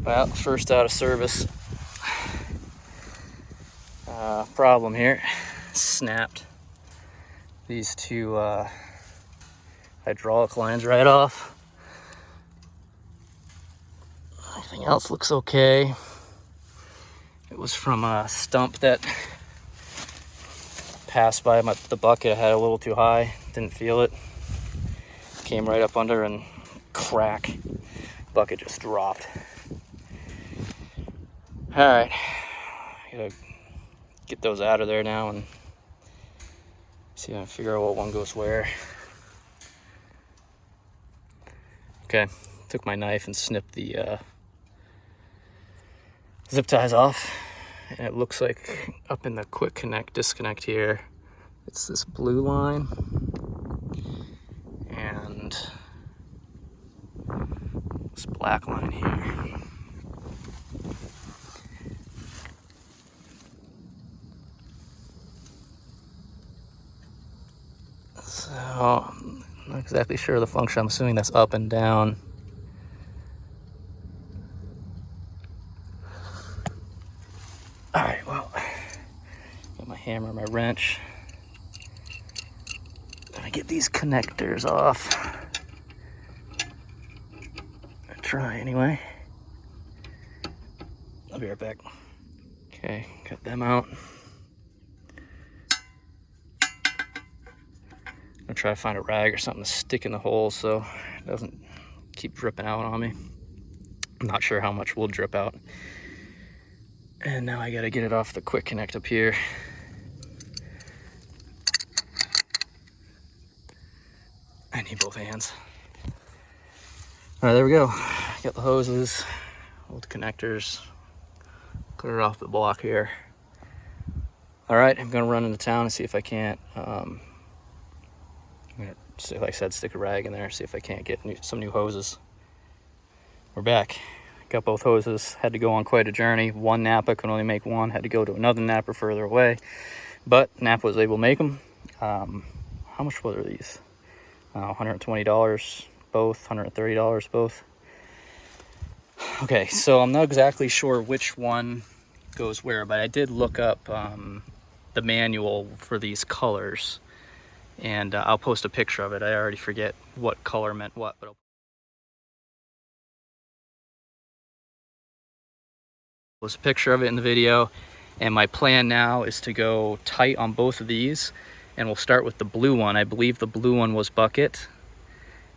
Well, first out of service. Problem here. Snapped these two hydraulic lines right off. Everything else looks okay. It was from a stump that passed by the bucket. I had it a little too high, didn't feel it. Came right up under and crack. Bucket just dropped. All right, gotta get those out of there now and see if I can figure out what one goes where. Okay, took my knife and snipped the zip ties off, and it looks like up in the quick connect disconnect here, it's this blue line and this black line here. So I'm not exactly sure of the function. I'm assuming that's up and down. All right, well, got my hammer, my wrench. Gonna get these connectors off. I'll try anyway. I'll be right back. Okay, got them out. I'm gonna try to find a rag or something to stick in the hole so it doesn't keep dripping out on me. I'm not sure how much will drip out. And now I gotta get it off the quick connect up here. I need both hands. All right, there we go. Got the hoses, old connectors, clear it off the block here. All right, I'm gonna run into town and see if I can't, I'm gonna, like I said, stick a rag in there, see if I can't get some new hoses. We're back. Got both hoses, had to go on quite a journey. One Napa could only make one, had to go to another Napa further away, but Napa was able to make them. How much were these? $120 both, $130 both. Okay, so I'm not exactly sure which one goes where, but I did look up the manual for these colors, and I'll post a picture of it. I already forget what color meant what, but I'll post a picture of it in the video. And my plan now is to go tight on both of these, and we'll start with the blue one. I believe the blue one was bucket,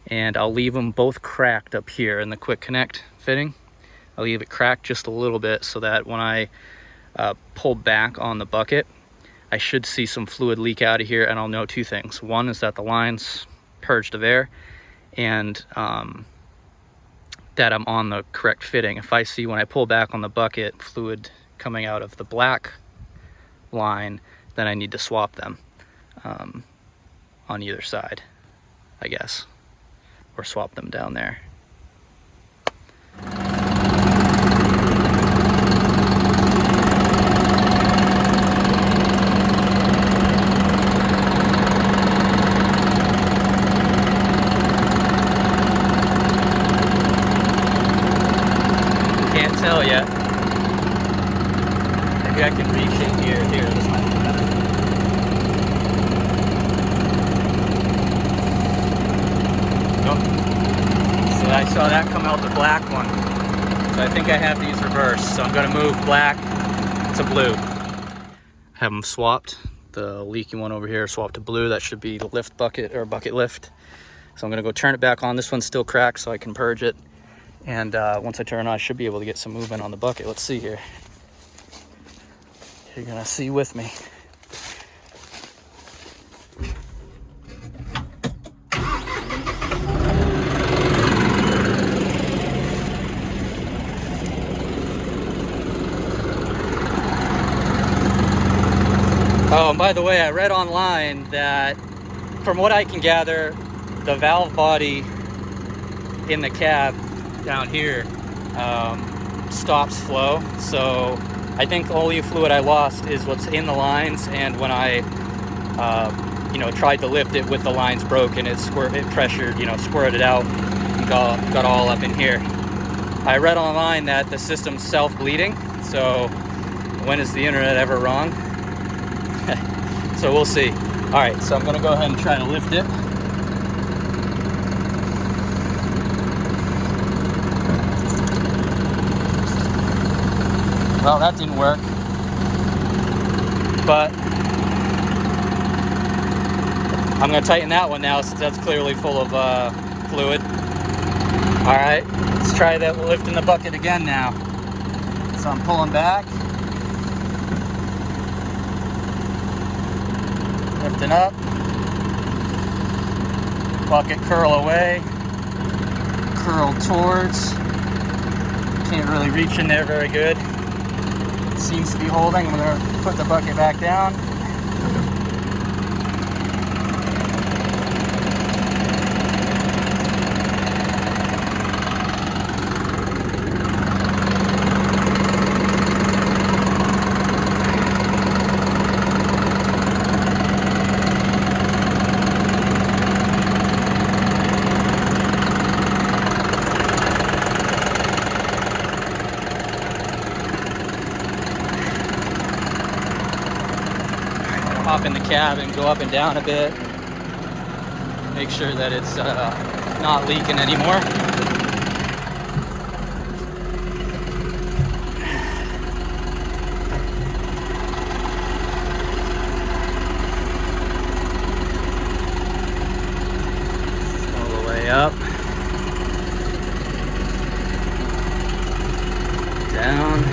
and I'll leave them both cracked up here in the quick connect fitting. I'll leave it cracked just a little bit so that when I pull back on the bucket, I should see some fluid leak out of here, and I'll know two things. One is that the line's purged of air, and that I'm on the correct fitting. If I see when I pull back on the bucket fluid coming out of the black line, then I need to swap them on either side, I guess, or swap them down there. Can't tell yet. Maybe I can reach in here. Here, this might be better. Nope. So I saw that come out the black one. So I think I have these reversed. So I'm gonna move black to blue. Have them swapped. The leaky one over here swapped to blue. That should be the lift bucket, or bucket lift. So I'm gonna go turn it back on. This one's still cracked, so I can purge it. And once I turn it on, I should be able to get some movement on the bucket. Let's see here. You're gonna see with me. Oh, and by the way, I read online that, from what I can gather, the valve body in the cab down here stops flow. So I think the only fluid I lost is what's in the lines, and when I tried to lift it with the lines broken, it pressured, squirted out and got all up in here. I read online that the system's self-bleeding, so when is the internet ever wrong? So we'll see. All right, so I'm gonna go ahead and try to lift it. Well, that didn't work, but I'm gonna tighten that one now since that's clearly full of fluid. All right, let's try that lifting the bucket again now. So I'm pulling back, lifting up, bucket curl away, curl towards. Can't really reach in there very good. Seems to be holding. I'm going to put the bucket back down. Hop in the cab and go up and down a bit. Make sure that it's not leaking anymore. All the way up. Down.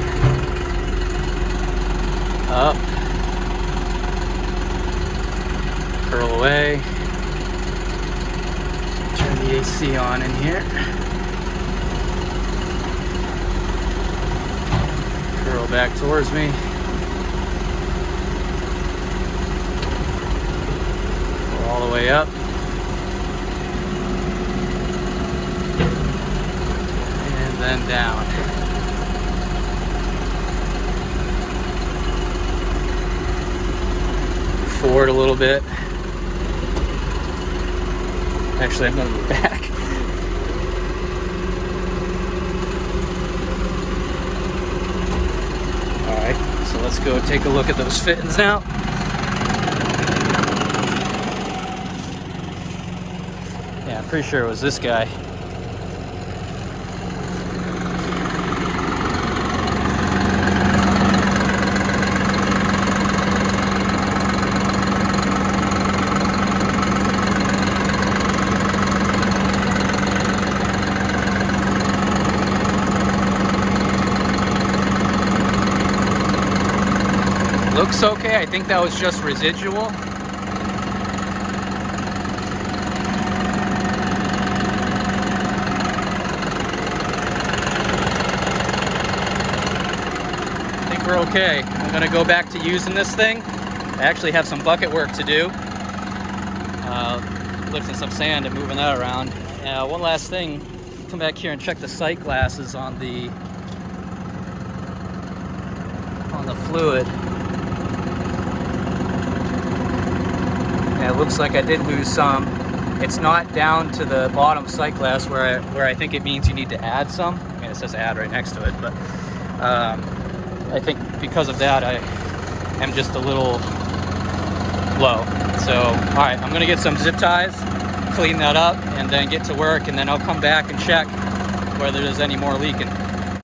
Up. Curl away. Turn the AC on in here. Curl back towards me. Go all the way up. And then down. Forward a little bit. Actually, I'm going to move back. All right, so let's go take a look at those fittings now. Yeah, I'm pretty sure it was this guy. Looks okay. I think that was just residual. I think we're okay. I'm gonna go back to using this thing. I actually have some bucket work to do. Lifting some sand and moving that around. One last thing, come back here and check the sight glasses on the fluid. Yeah, it looks like I did lose some. It's not down to the bottom sight glass where I think it means you need to add some. I mean, it says add right next to it, but I think because of that, I am just a little low. So, all right, I'm gonna get some zip ties, clean that up, and then get to work, and then I'll come back and check whether there's any more leaking.